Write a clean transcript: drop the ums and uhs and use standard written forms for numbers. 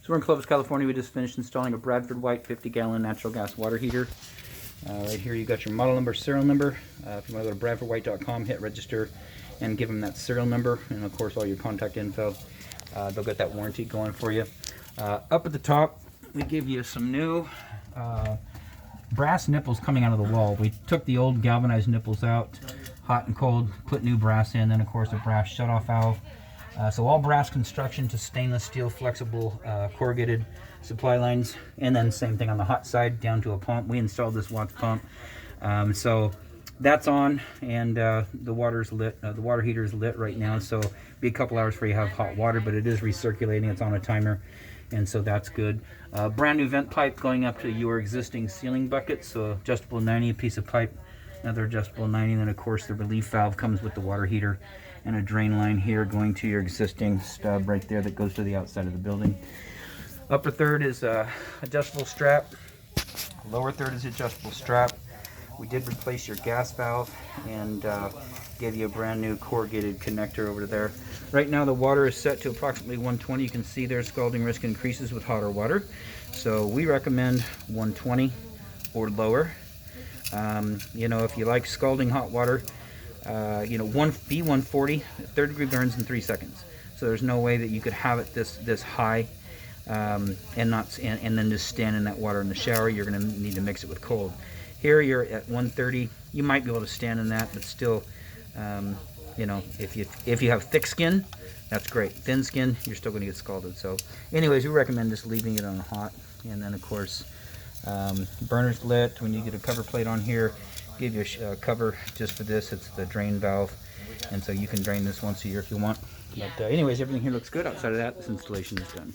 So we're in Clovis, California. We just finished installing a Bradford White 50-gallon natural gas water heater. Right here you got your model number, serial number. If you want to go to bradfordwhite.com, hit register, and give them that serial number, and of course all your contact info. They'll get that warranty going for you. Up at the top, we give you some new brass nipples coming out of the wall. We took the old galvanized nipples out, hot and cold, put new brass in, then of course a brass shutoff valve. So all brass construction to stainless steel flexible corrugated supply lines, and then same thing on the hot side down to a pump. We installed this Watts pump, so that's on, and the water's lit. The water heater is lit right now, so it'll be a couple hours before you have hot water, but it is recirculating. It's on a timer, and so that's good. Brand new vent pipe going up to your existing ceiling bucket, so adjustable 90 piece of pipe, another adjustable 90, and then of course the relief valve comes with the water heater, and a drain line here going to your existing stub right there that goes to the outside of the building. Upper third is adjustable strap, lower third is adjustable strap. We did replace your gas valve and gave you a brand new corrugated connector over there. Right now the water is set to approximately 120. You can see there scalding risk increases with hotter water, so we recommend 120 or lower. You know, if you like scalding hot water, you know, B140, third degree burns in 3 seconds. So there's no way that you could have it this high and then just stand in that water in the shower. You're going to need to mix it with cold. Here you're at 130. You might be able to stand in that, but still, you know, if you have thick skin, that's great. Thin skin, you're still going to get scalded. So, anyways, we recommend just leaving it on hot, and then of course, burner's lit. When you get a cover plate on here, give you a cover just for this. It's the drain valve, and so you can drain this once a year if you want. But anyways, everything here looks good. Outside of that, this installation is done.